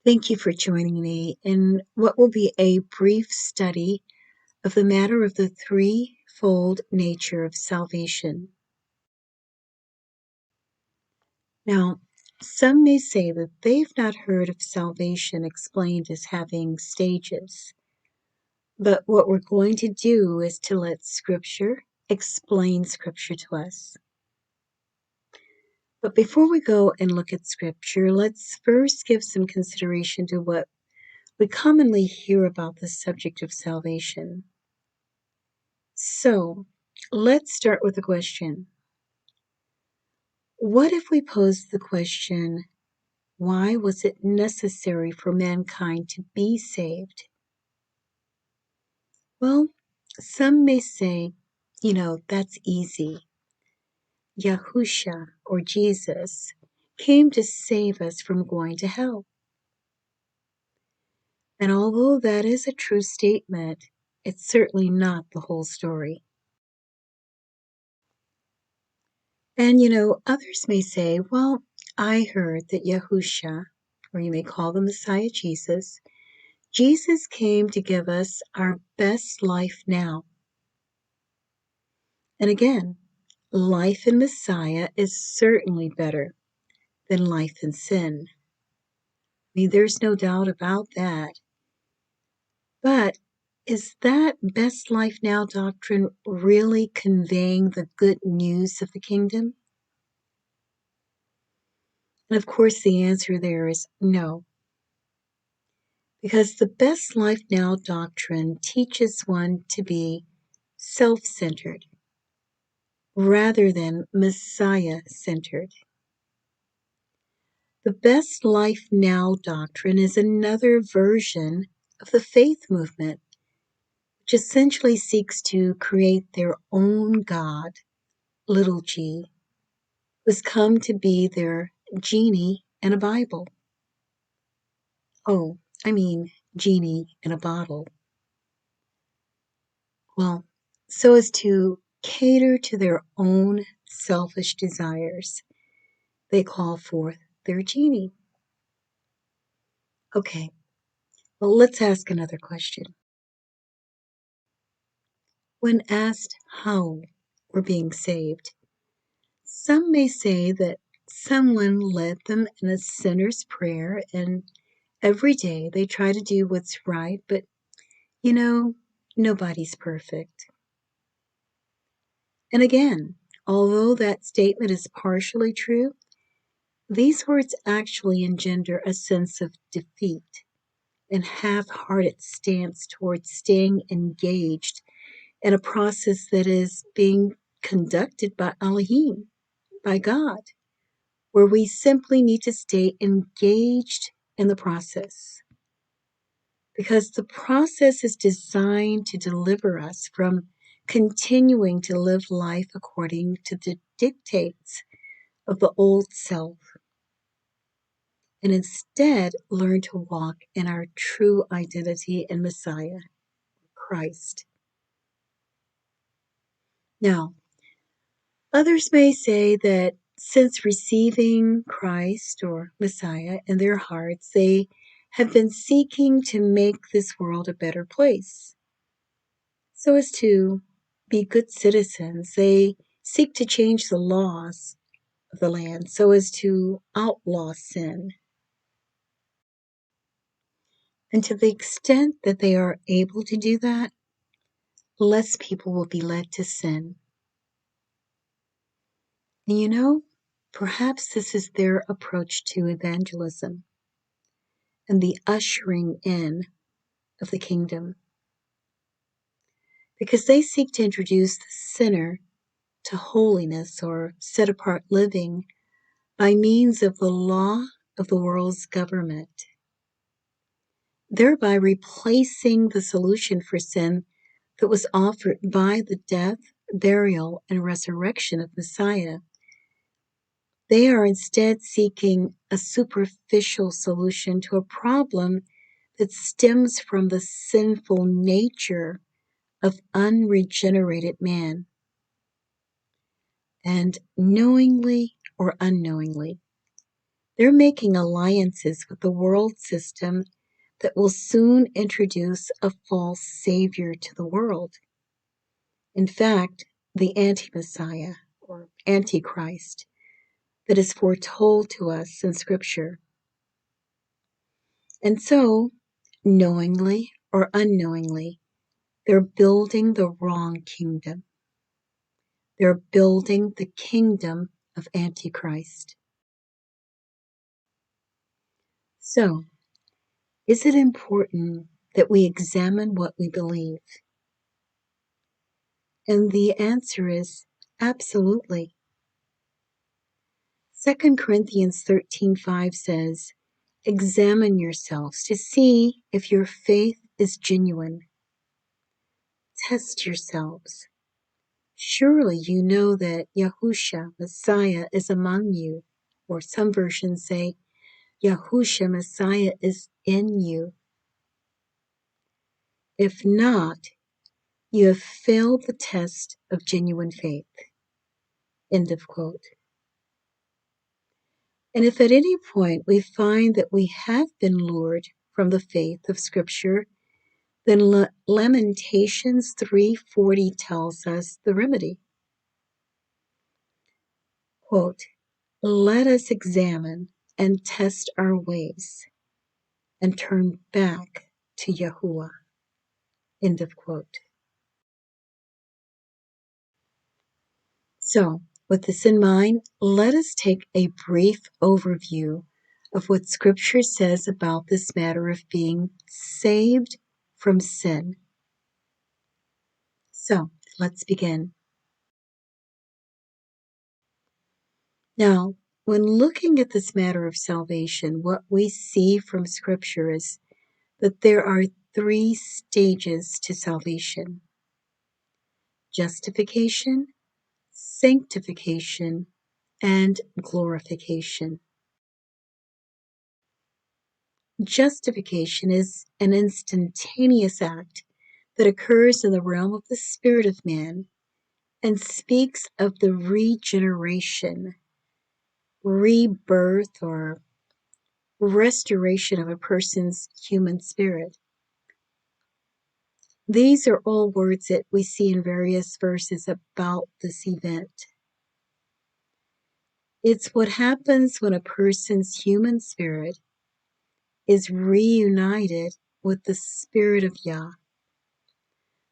Thank you for joining me in what will be a brief study of the matter of the threefold nature of salvation. Now, some may say that they've not heard of salvation explained as having stages, but what we're going to do is to let Scripture explain Scripture to us. But before we go and look at Scripture, let's first give some consideration to what we commonly hear about the subject of salvation. So, let's start with a question. What if we pose the question, why was it necessary for mankind to be saved? Well, some may say, that's easy. Yahusha, or Jesus, came to save us from going to hell. And although that is a true statement, it's certainly not the whole story. And others may say, well, I heard that Yahusha, or you may call the Messiah Jesus came to give us our best life now. And again, life in Messiah is certainly better than life in sin. I mean, there's no doubt about that. But is that best life now doctrine really conveying the good news of the kingdom? And of course, the answer there is no. Because the best life now doctrine teaches one to be self-centered rather than Messiah-centered. The best life now doctrine is another version of the faith movement, which essentially seeks to create their own God, little g, who's come to be their genie in a Bible. Oh, I mean genie in a bottle. Well, so as to cater to their own selfish desires, they call forth their genie. Okay, well, let's ask another question. When asked how we're being saved, some may say that someone led them in a sinner's prayer and every day they try to do what's right, but nobody's perfect. And again, although that statement is partially true, these words actually engender a sense of defeat and half-hearted stance towards staying engaged in a process that is being conducted by Elohim, by God, where we simply need to stay engaged in the process. Because the process is designed to deliver us from continuing to live life according to the dictates of the old self, and instead learn to walk in our true identity in Messiah, Christ. Now, others may say that since receiving Christ or Messiah in their hearts, they have been seeking to make this world a better place. So as to be good citizens, they seek to change the laws of the land so as to outlaw sin. And to the extent that they are able to do that, less people will be led to sin. And perhaps this is their approach to evangelism and the ushering in of the kingdom. Because they seek to introduce the sinner to holiness or set-apart living by means of the law of the world's government, thereby replacing the solution for sin that was offered by the death, burial, and resurrection of Messiah. They are instead seeking a superficial solution to a problem that stems from the sinful nature of unregenerated man. And knowingly or unknowingly, They're making alliances with the world system that will soon introduce a false savior to the world. In fact, the anti-Messiah or Antichrist that is foretold to us in Scripture. And so, knowingly or unknowingly, they're building the wrong kingdom. They're building the kingdom of Antichrist. So, is it important that we examine what we believe? And the answer is absolutely. 2 Corinthians 13:5 says, "Examine yourselves to see if your faith is genuine. Test yourselves. Surely you know that Yahusha, Messiah, is among you." Or some versions say, Yahusha, Messiah, is in you. If not, you have failed the test of genuine faith. End of quote. And if at any point we find that we have been lured from the faith of Scripture, then Lamentations 3:40 tells us the remedy. Quote, "Let us examine and test our ways and turn back to Yahuwah." End of quote. So, with this in mind, let us take a brief overview of what Scripture says about this matter of being saved from sin. So, let's begin. Now, when looking at this matter of salvation, what we see from Scripture is that there are 3 stages to salvation: justification, sanctification, and glorification. Justification is an instantaneous act that occurs in the realm of the spirit of man and speaks of the regeneration, rebirth, or restoration of a person's human spirit. These are all words that we see in various verses about this event. It's what happens when a person's human spirit is reunited with the Spirit of Yah,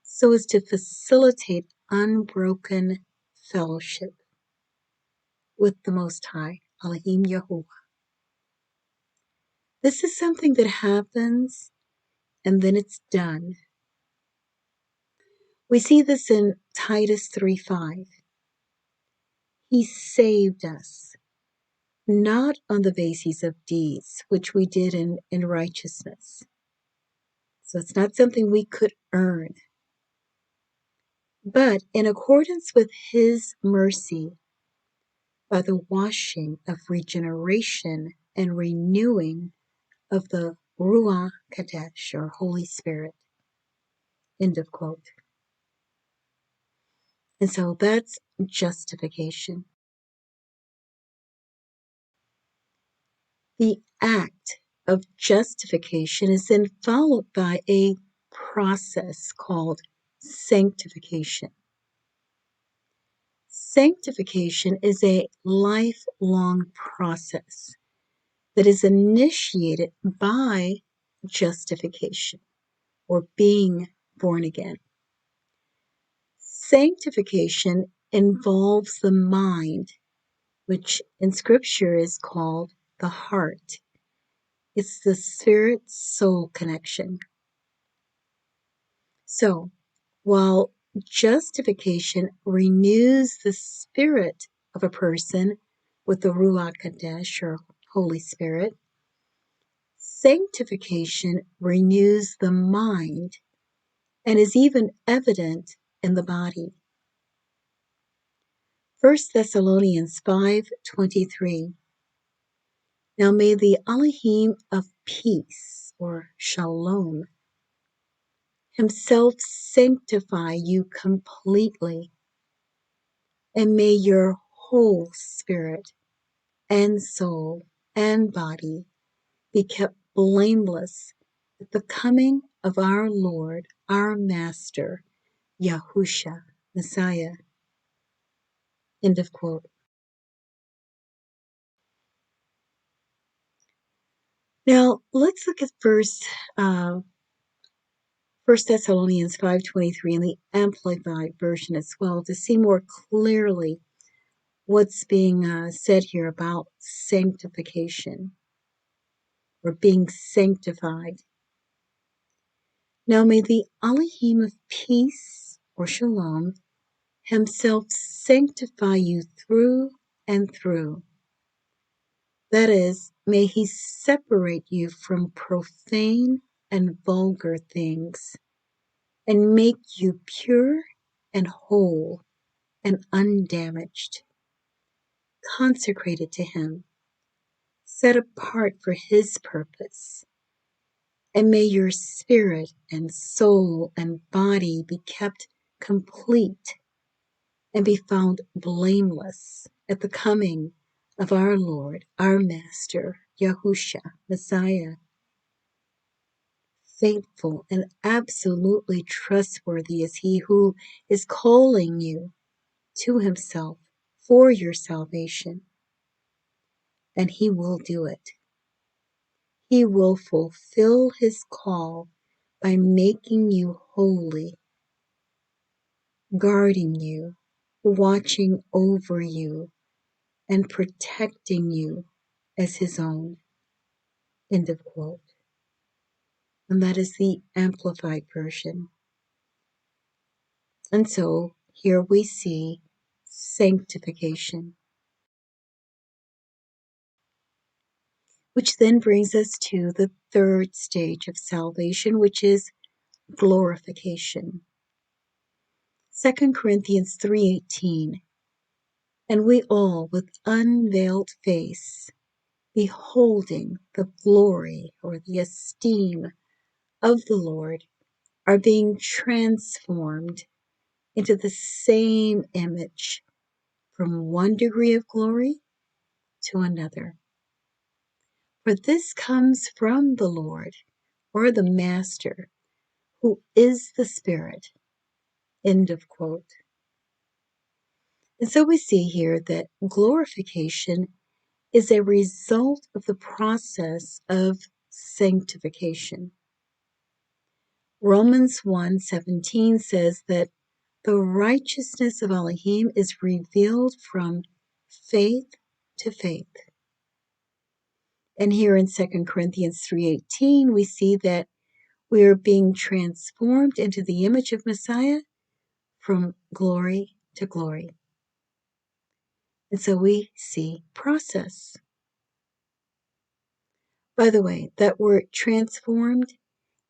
so as to facilitate unbroken fellowship with the Most High, Elohim Yahuwah. This is something that happens and then it's done. We see this in Titus 3:5. He saved us, not on the basis of deeds, which we did in righteousness. So it's not something we could earn, but in accordance with His mercy, by the washing of regeneration and renewing of the Ruach Kadesh, or Holy Spirit. End of quote. And so that's justification. The act of justification is then followed by a process called sanctification. Sanctification is a lifelong process that is initiated by justification, or being born again. Sanctification involves the mind, which in Scripture is called the heart. It's the spirit-soul connection. So, while justification renews the spirit of a person with the Ruach Kadesh, or Holy Spirit, sanctification renews the mind and is even evident in the body. 1 Thessalonians 5:23. Now may the Elohim of peace, or Shalom, Himself sanctify you completely, and may your whole spirit and soul and body be kept blameless at the coming of our Lord, our Master, Yahusha, Messiah. End of quote. Now, let's look at uh, 1 Thessalonians 5:23 in the Amplified Version as well to see more clearly what's being said here about sanctification or being sanctified. Now may the Elohim of peace or shalom himself sanctify you through and through. That is, may he separate you from profane and vulgar things and make you pure and whole and undamaged, consecrated to him, set apart for his purpose. And may your spirit and soul and body be kept complete and be found blameless at the coming of our Lord, our Master, Yahusha, Messiah. Faithful and absolutely trustworthy is he who is calling you to himself for your salvation, and he will do it. He will fulfill his call by making you holy, guarding you, watching over you, and protecting you as his own. End of quote. And that is the Amplified Version. And so here we see sanctification, which then brings us to the third stage of salvation, which is glorification. 2 Corinthians 3:18, and we all with unveiled face, beholding the glory or the esteem of the Lord, are being transformed into the same image from one degree of glory to another. For this comes from the Lord or the Master, who is the Spirit. End of quote. And so we see here that glorification is a result of the process of sanctification. Romans 1:17 says that the righteousness of Elohim is revealed from faith to faith. And here in 2 Corinthians 3:18, we see that we are being transformed into the image of Messiah from glory to glory. And so we see process. By the way, that word transformed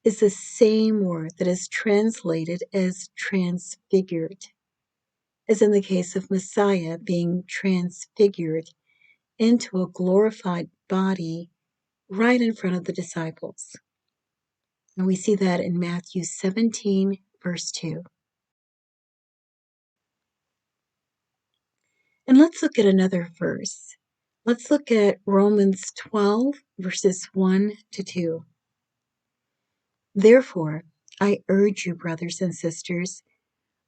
is the same word that is translated as transfigured, as in the case of Messiah being transfigured into a glorified body right in front of the disciples. And we see that in Matthew 17, verse 2. And let's look at another verse. Let's look at Romans 12, verses 1 to 2. Therefore, I urge you, brothers and sisters,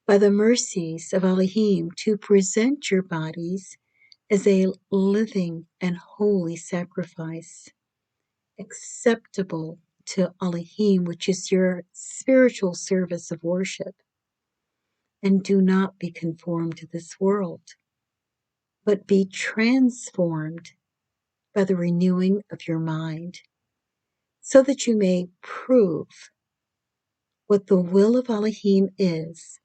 by the mercies of Elohim, to present your bodies as a living and holy sacrifice, acceptable to Elohim, which is your spiritual service of worship. And do not be conformed to this world, but be transformed by the renewing of your mind, so that you may prove what the will of Elohim is,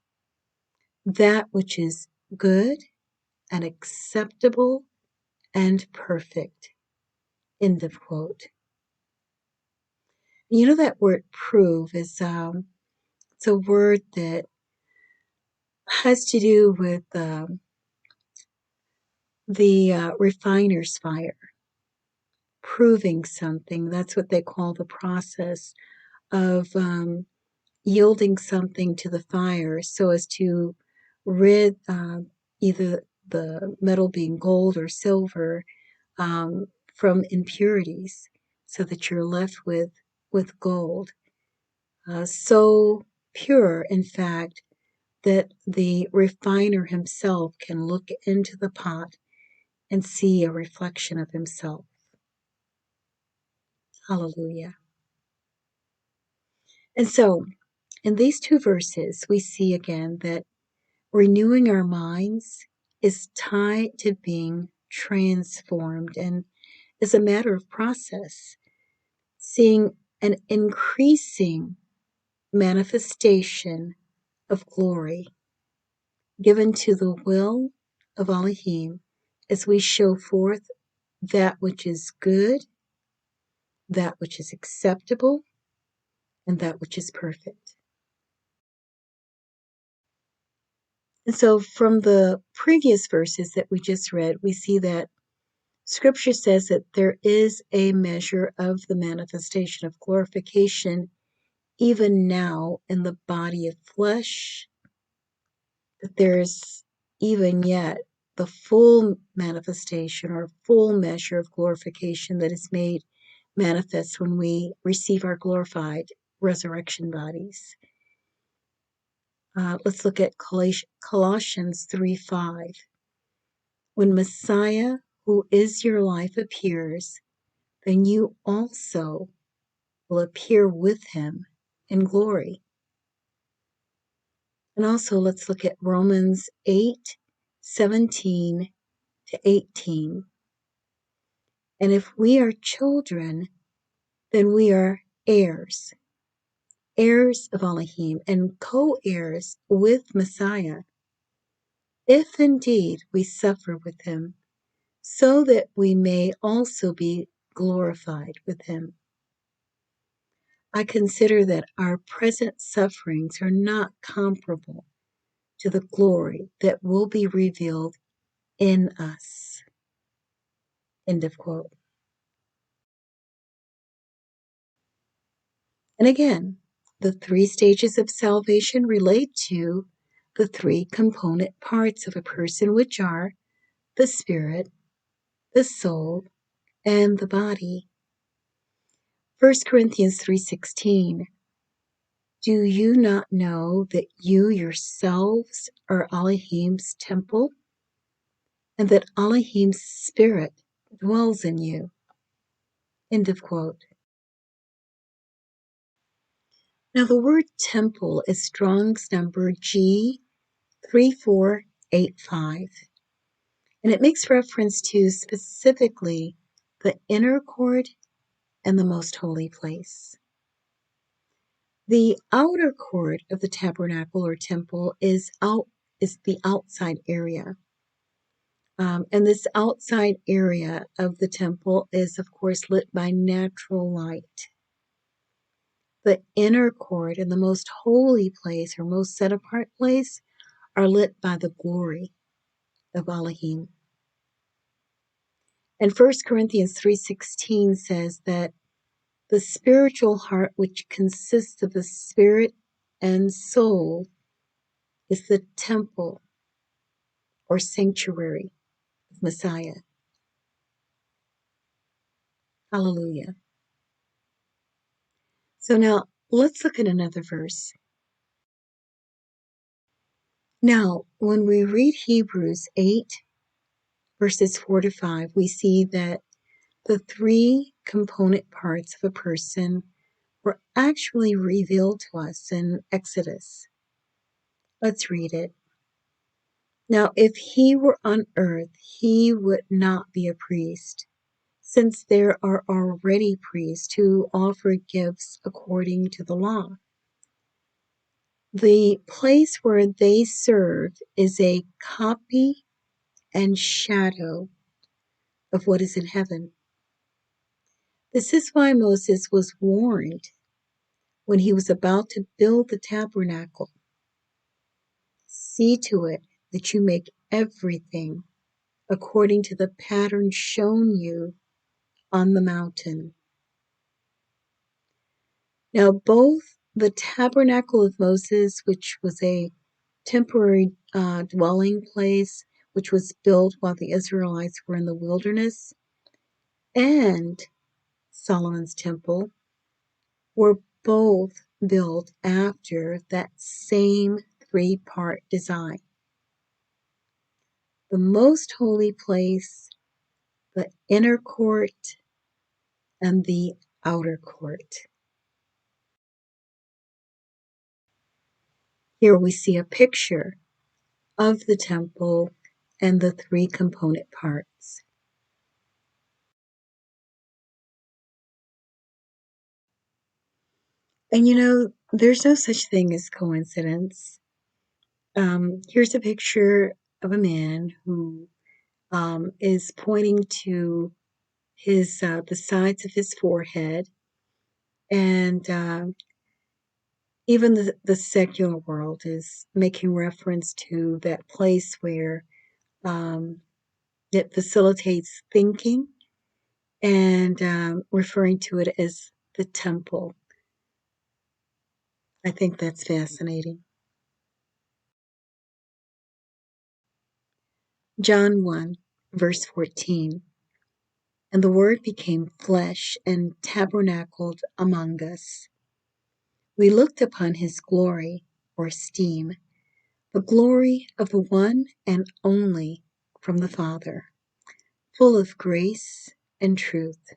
that which is good and acceptable and perfect. End of quote. You know that word prove is it's a word that has to do with the refiner's fire, proving something. That's what they call the process of yielding something to the fire so as to rid either the metal being gold or silver from impurities so that you're left with gold. So pure, in fact, that the refiner himself can look into the pot and see a reflection of himself. Hallelujah. And so, in these two verses, we see again that renewing our minds is tied to being transformed and is a matter of process, seeing an increasing manifestation of glory given to the will of Elohim as we show forth that which is good, that which is acceptable, and that which is perfect. And so from the previous verses that we just read, we see that Scripture says that there is a measure of the manifestation of glorification even now in the body of flesh, that there's even yet the full manifestation or full measure of glorification that is made manifest when we receive our glorified resurrection bodies. Let's look at Colossians 3:5. When Messiah, who is your life, appears, then you also will appear with him in glory. And also let's look at Romans 8:17 to 18. And if we are children, then we are heirs, heirs of Elohim, and co-heirs with Messiah, if indeed we suffer with him, so that we may also be glorified with him. I consider that our present sufferings are not comparable to the glory that will be revealed in us. End of quote. And again, the three stages of salvation relate to the three component parts of a person, which are the spirit, the soul, and the body. 1 Corinthians 3:16. Do you not know that you yourselves are Elohim's temple, and that Elohim's spirit dwells in you? End of quote. Now the word temple is Strong's number G3485, and it makes reference to specifically the inner court and the most holy place. The outer court of the tabernacle or temple is the outside area. And this outside area of the temple is, of course, lit by natural light. The inner court and the most holy place or most set apart place are lit by the glory of Elohim. And 1 Corinthians 3:16 says that the spiritual heart, which consists of the spirit and soul, is the temple or sanctuary of Messiah. Hallelujah. So now let's look at another verse. Now, when we read Hebrews 8, verses 4 to 5, we see that the three component parts of a person were actually revealed to us in Exodus. Let's read it. Now, if he were on earth, he would not be a priest, since there are already priests who offer gifts according to the law. The place where they serve is a copy and shadow of what is in heaven. This is why Moses was warned when he was about to build the tabernacle. See to it that you make everything according to the pattern shown you on the mountain. Now, both the tabernacle of Moses, which was a temporary dwelling place, which was built while the Israelites were in the wilderness, and Solomon's temple were both built after that same three-part design. The most holy place, the inner court, and the outer court. Here we see a picture of the temple and the three component parts. And there's no such thing as coincidence. Here's a picture of a man who is pointing to his the sides of his forehead, and even the secular world is making reference to that place where it facilitates thinking and referring to it as the temple. I think that's fascinating. John 1, verse 14. And the Word became flesh and tabernacled among us. We looked upon his glory, or esteem, the glory of the one and only from the Father, full of grace and truth.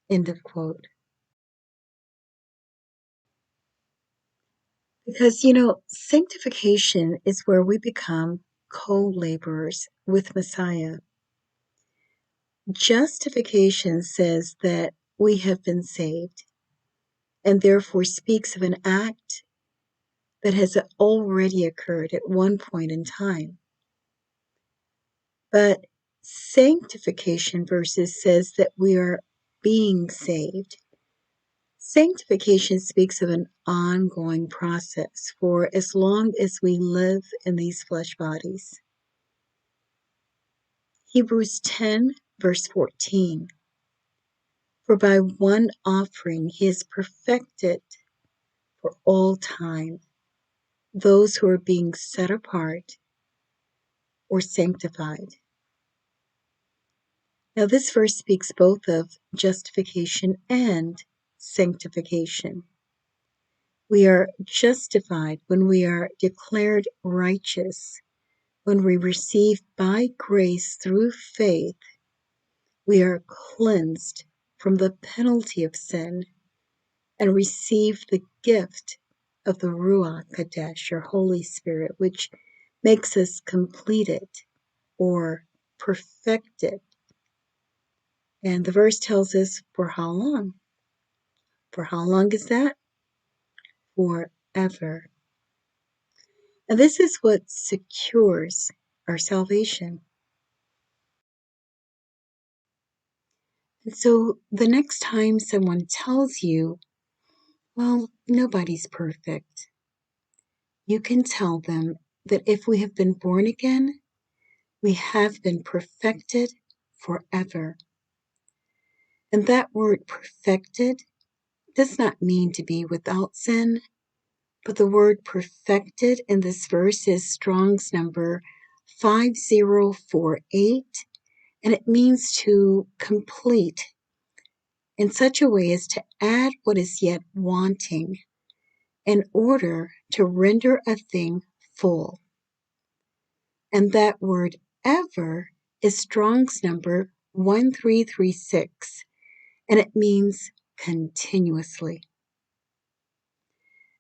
End of quote. Because, sanctification is where we become co-laborers with Messiah. Justification says that we have been saved, and therefore speaks of an act that has already occurred at one point in time. But sanctification verses says that we are being saved. Sanctification speaks of an ongoing process for as long as we live in these flesh bodies. Hebrews 10, verse 14. For by one offering he has perfected for all time those who are being set apart or sanctified. Now, this verse speaks both of justification and sanctification. We are justified when we are declared righteous, when we receive by grace through faith. We are cleansed from the penalty of sin and receive the gift of the Ruach Kadesh, or Holy Spirit, which makes us completed or perfected. And the verse tells us for how long? For how long is that? Forever. And this is what secures our salvation. And so the next time someone tells you, well, nobody's perfect, you can tell them that if we have been born again, we have been perfected forever. And that word perfected does not mean to be without sin, but the word perfected in this verse is Strong's number 5048, and it means to complete in such a way as to add what is yet wanting in order to render a thing full. And that word ever is Strong's number 1336, and it means continuously.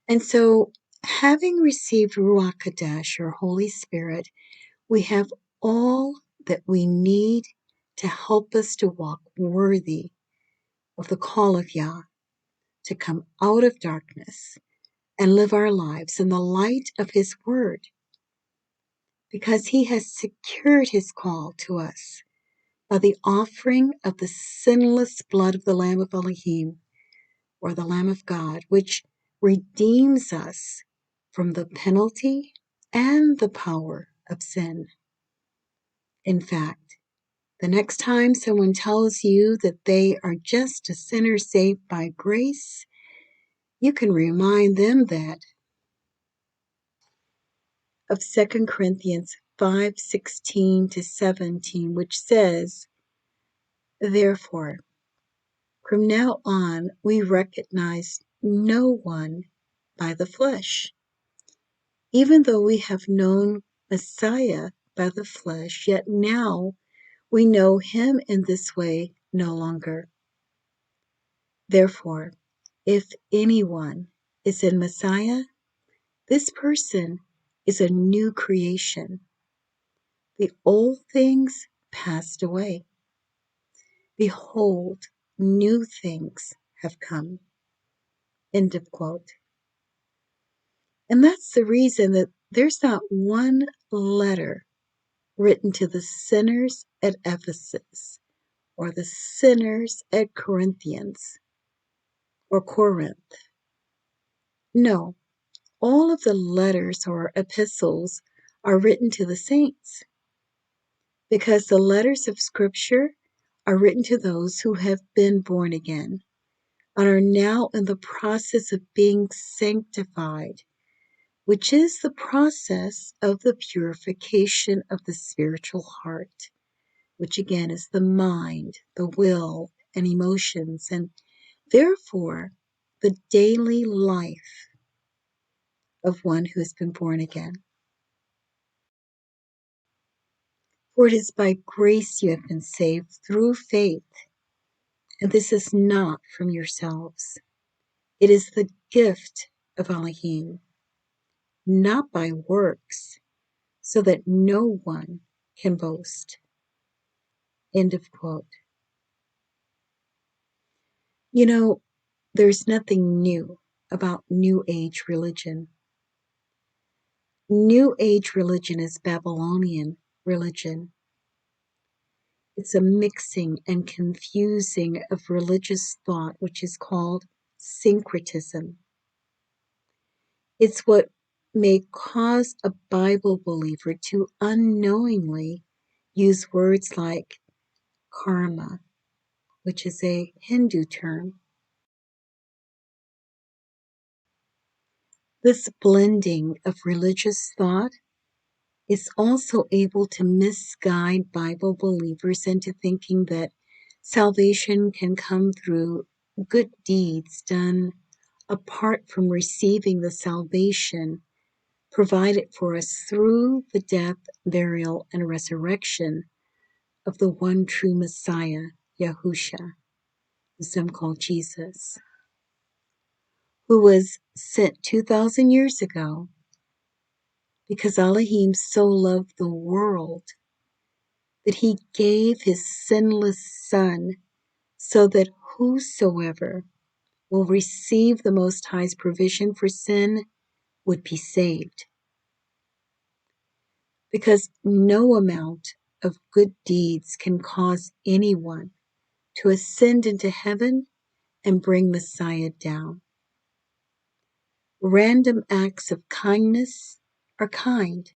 And so, having received Ruach Kadesh, or Holy Spirit, we have all that we need to help us to walk worthy of the call of Yah, to come out of darkness and live our lives in the light of His Word, because He has secured His call to us by the offering of the sinless blood of the Lamb of Elohim, or the Lamb of God, which redeems us from the penalty and the power of sin. In fact, the next time someone tells you that they are just a sinner saved by grace, you can remind them that of 2 Corinthians 5:16 to 17, which says, Therefore, From now on, we recognize no one by the flesh. Even though we have known Messiah by the flesh, yet now we know him in this way no longer. Therefore, if anyone is in Messiah, this person is a new creation. The old things passed away. Behold, new things have come. End of quote. And that's the reason that there's not one letter written to the sinners at Ephesus or the sinners at Corinthians or Corinth. No, all of the letters or epistles are written to the saints because the letters of Scripture are written to those who have been born again and are now in the process of being sanctified, which is the process of the purification of the spiritual heart, which again is the mind, the will, and emotions, and therefore the daily life of one who has been born again. For it is by grace you have been saved through faith, and this is not from yourselves. It is the gift of Elohim, not by works, so that no one can boast. End of quote. You know, there's nothing new about New Age religion. New Age religion is Babylonian religion. It's a mixing and confusing of religious thought, which is called syncretism. It's what may cause a Bible believer to unknowingly use words like karma, which is a Hindu term. This blending of religious thought is also able to misguide Bible believers into thinking that salvation can come through good deeds done apart from receiving the salvation provided for us through the death, burial, and resurrection of the one true Messiah, Yahusha, who some call Jesus, who was sent 2,000 years ago because Elohim so loved the world that he gave his sinless Son so that whosoever will receive the Most High's provision for sin would be saved. Because no amount of good deeds can cause anyone to ascend into heaven and bring Messiah down. Random acts of kindness are kind,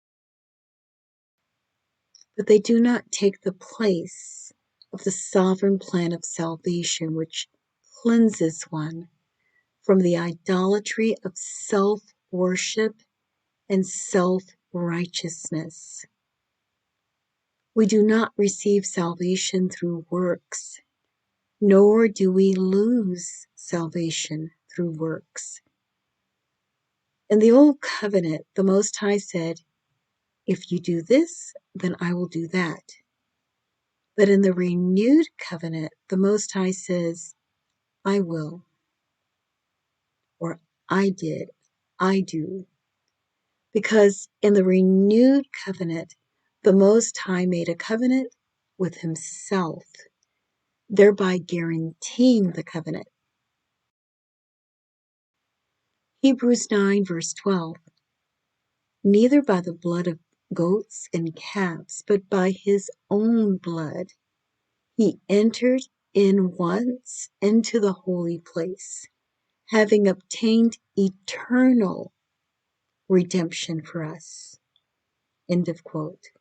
but they do not take the place of the sovereign plan of salvation, which cleanses one from the idolatry of self-worship and self-righteousness. We do not receive salvation through works, nor do we lose salvation through works. In the Old Covenant, the Most High said, if you do this, then I will do that. But in the renewed covenant, the Most High says, I will, or I did, I do. Because in the renewed covenant, the Most High made a covenant with himself, thereby guaranteeing the covenant. Hebrews 9 verse 12. Neither by the blood of goats and calves, but by his own blood, he entered in once into the holy place, having obtained eternal redemption for us. End of quote.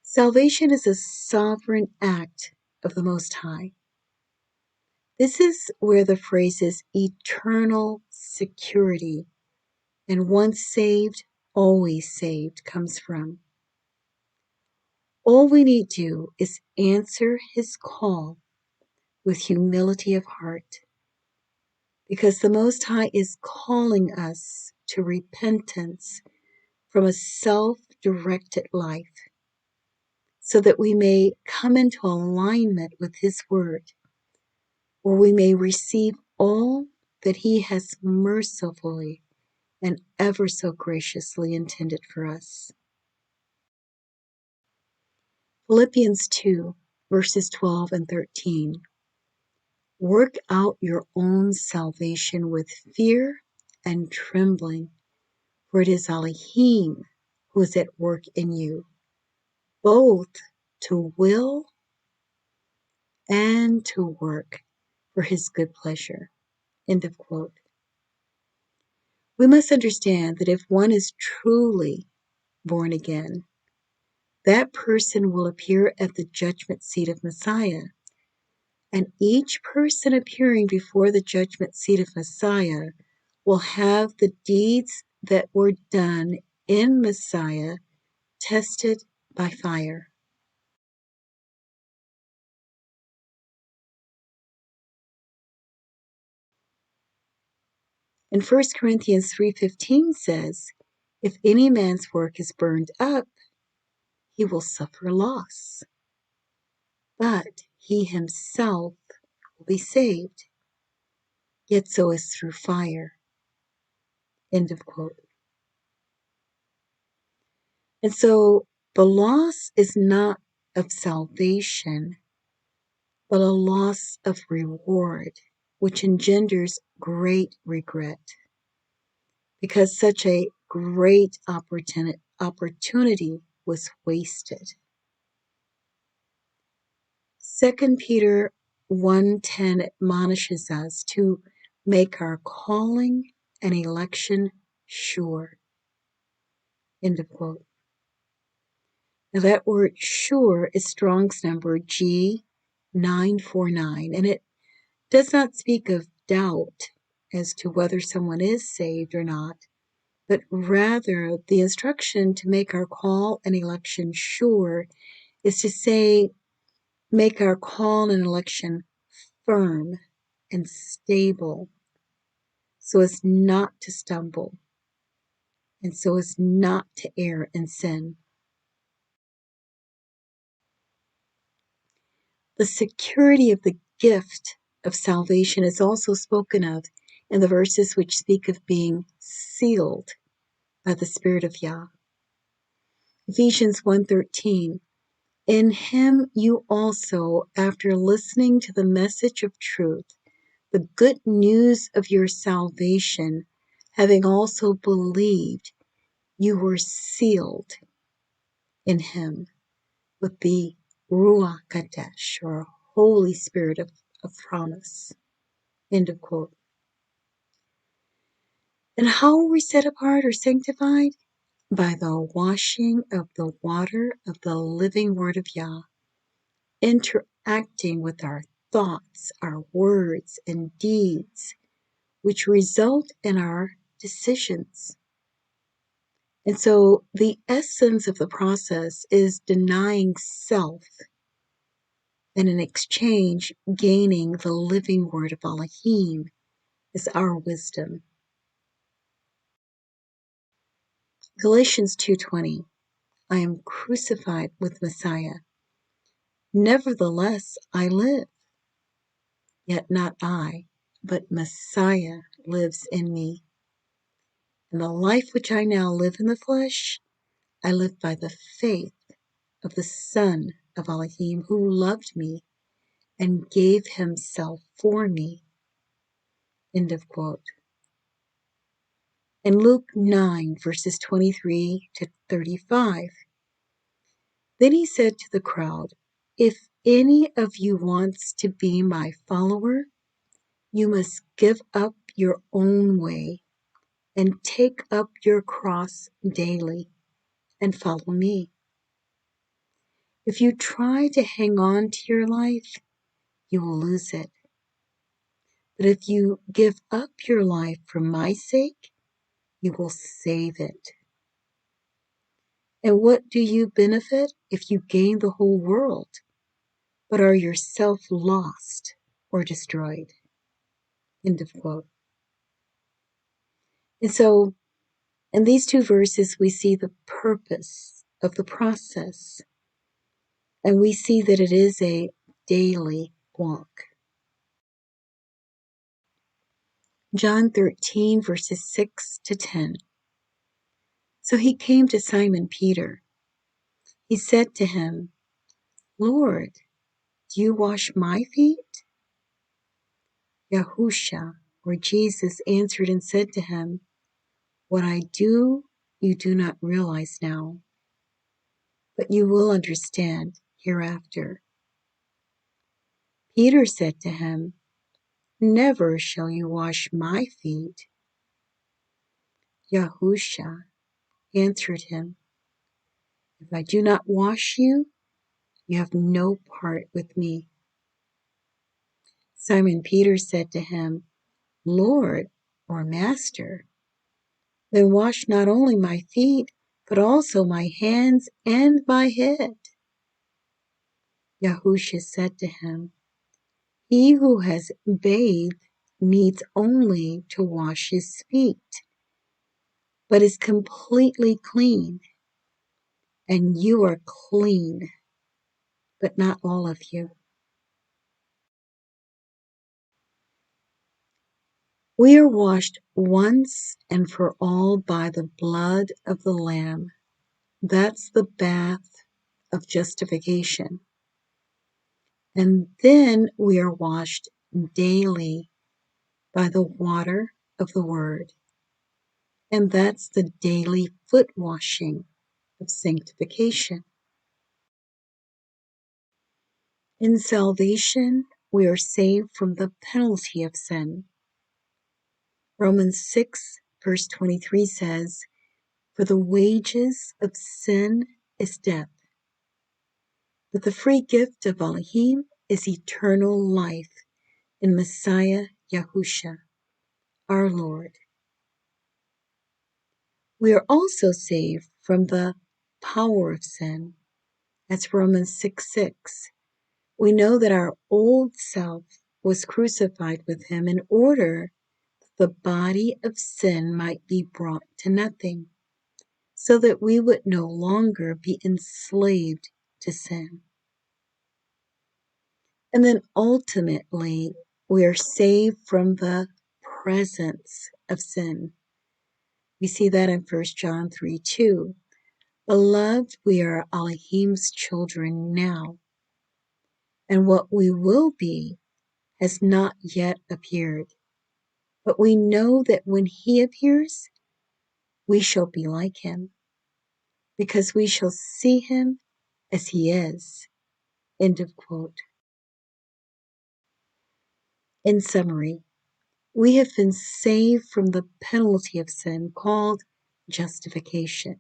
Salvation is a sovereign act of the Most High. This is where the phrases eternal security and once saved, always saved comes from. All we need to do is answer his call, with humility of heart, because the Most High is calling us to repentance from a self-directed life, so that we may come into alignment with His Word, where we may receive all that He has mercifully and ever so graciously intended for us. Philippians 2, verses 12 and 13. Work out your own salvation with fear and trembling, for it is Elohim who is at work in you, both to will and to work for His good pleasure. End of quote. We must understand that if one is truly born again, that person will appear at the judgment seat of Messiah. And each person appearing before the judgment seat of Messiah will have the deeds that were done in Messiah tested by fire. And 1 Corinthians 3:15 says, if any man's work is burned up, he will suffer loss, but he himself will be saved, yet so is through fire. End of quote. And so the loss is not of salvation, but a loss of reward, which engenders great regret, because such a great opportunity was wasted. 2 Peter 1:10 admonishes us to make our calling and election sure. End of quote. Now that word sure is Strong's number G949, and it does not speak of doubt as to whether someone is saved or not, but rather the instruction to make our call and election sure is to say, make our call and election firm and stable, so as not to stumble and so as not to err and sin. The security of the gift of salvation is also spoken of in the verses which speak of being sealed by the Spirit of Yah. Ephesians 1:13, in Him you also, after listening to the message of truth, the good news of your salvation, having also believed, you were sealed in Him with the Ruach Kadesh, or Holy Spirit of promise. End of quote. And how are we set apart or sanctified? By the washing of the water of the living Word of Yah, interacting with our thoughts, our words, and deeds, which result in our decisions. And so the essence of the process is denying self, and in exchange, gaining the living Word of Elohim as our wisdom. Galatians 2:20, I am crucified with Messiah. Nevertheless, I live. Yet not I, but Messiah lives in me. And the life which I now live in the flesh, I live by the faith of the Son of Elohim, who loved me and gave himself for me. End of quote. In Luke 9, verses 23 to 35, then he said to the crowd, if any of you wants to be my follower, you must give up your own way and take up your cross daily and follow me. If you try to hang on to your life, you will lose it. But if you give up your life for my sake, you will save it. And what do you benefit if you gain the whole world, but are yourself lost or destroyed. End of quote. And so in these two verses, we see the purpose of the process, and we see that it is a daily walk. John 13, verses 6 to 10. So he came to Simon Peter. He said to him, Lord, do you wash my feet? Yahusha, or Jesus, answered and said to him, What I do, you do not realize now, but you will understand hereafter. Peter said to him, Never shall you wash my feet. Yahusha answered him, If I do not wash you, you have no part with me. Simon Peter said to him, Lord, or Master, then wash not only my feet, but also my hands and my head. Yahusha said to him, He who has bathed needs only to wash his feet, but is completely clean. And you are clean, but not all of you. We are washed once and for all by the blood of the Lamb. That's the bath of justification. And then we are washed daily by the water of the Word. And that's the daily foot washing of sanctification. In salvation, we are saved from the penalty of sin. Romans 6, verse 23 says, For the wages of sin is death, but the free gift of Elohim is eternal life in Messiah Yahusha, our Lord. We are also saved from the power of sin. That's Romans 6:6. We know that our old self was crucified with him in order that the body of sin might be brought to nothing, so that we would no longer be enslaved to sin. And then ultimately, we are saved from the presence of sin. We see that in 1 John 3:2. Beloved, we are Elohim's children now, and what we will be has not yet appeared. But we know that when he appears, we shall be like him, because we shall see him as he is. End of quote. In summary, we have been saved from the penalty of sin called justification.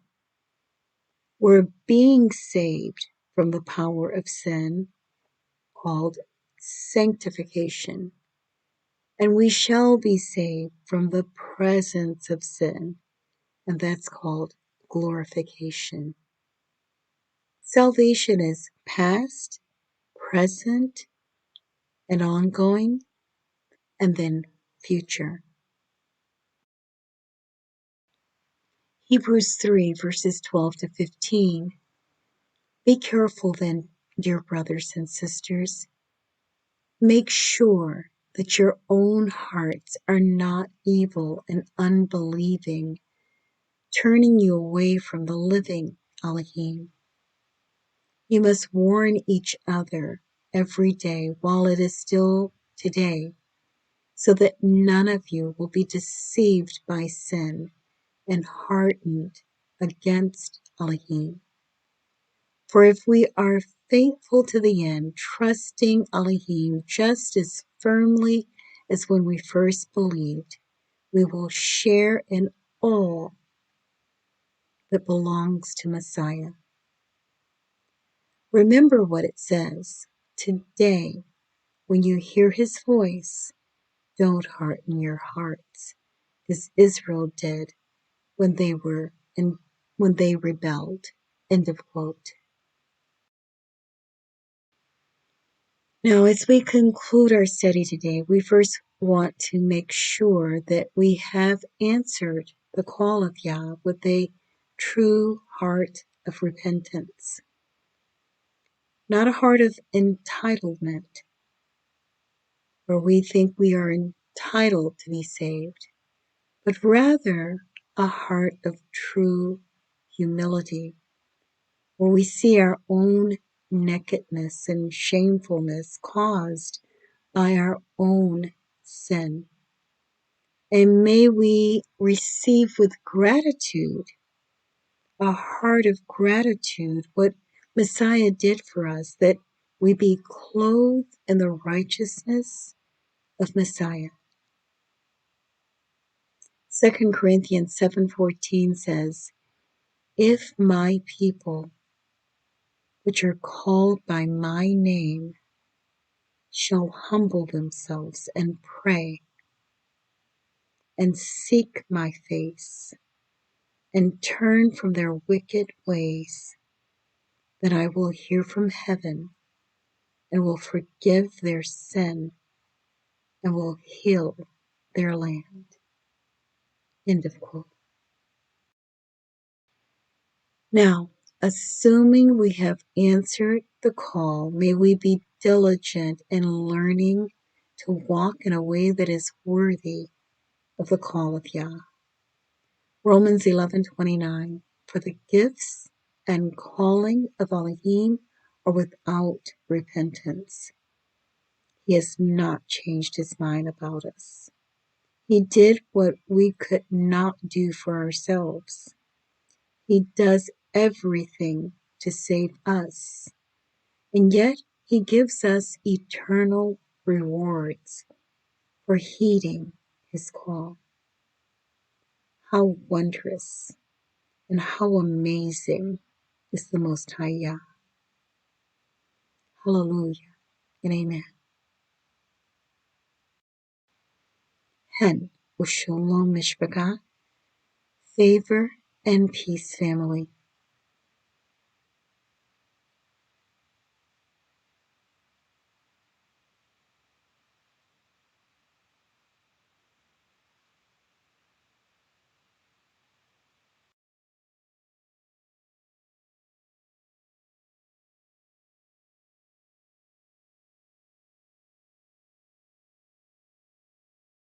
We're being saved from the power of sin called sanctification. And we shall be saved from the presence of sin, and that's called glorification. Salvation is past, present, and ongoing, and then future. Hebrews 3, verses 12 to 15. Be careful then, dear brothers and sisters. Make sure that your own hearts are not evil and unbelieving, turning you away from the living Elohim. You must warn each other every day while it is still today, so that none of you will be deceived by sin and hardened against Elohim. For if we are faithful to the end, trusting Elohim just as firmly as when we first believed, we will share in all that belongs to Messiah. Remember what it says. Today, when you hear his voice, don't harden your hearts, as Israel did when they rebelled. End of quote. Now, as we conclude our study today, we first want to make sure that we have answered the call of Yah with a true heart of repentance, not a heart of entitlement, where we think we are entitled to be saved, but rather a heart of true humility, where we see our own nakedness and shamefulness caused by our own sin. And may we receive with gratitude, a heart of gratitude, what Messiah did for us, that we be clothed in the righteousness of Messiah. 2 Corinthians 7:14 says, "If my people, which are called by my name, shall humble themselves and pray and seek my face and turn from their wicked ways, then I will hear from heaven and will forgive their sin and will heal their land." End of quote. Now, assuming we have answered the call, may we be diligent in learning to walk in a way that is worthy of the call of Yah. Romans 11:29, "For the gifts and calling of Elohim are without repentance." He has not changed his mind about us. He did what we could not do for ourselves. He does everything to save us, and yet he gives us eternal rewards for heeding his call. How wondrous and how amazing is the Most High Yah. Hallelujah and amen. Hen, Ushalom Mishpachah, favor and peace, family.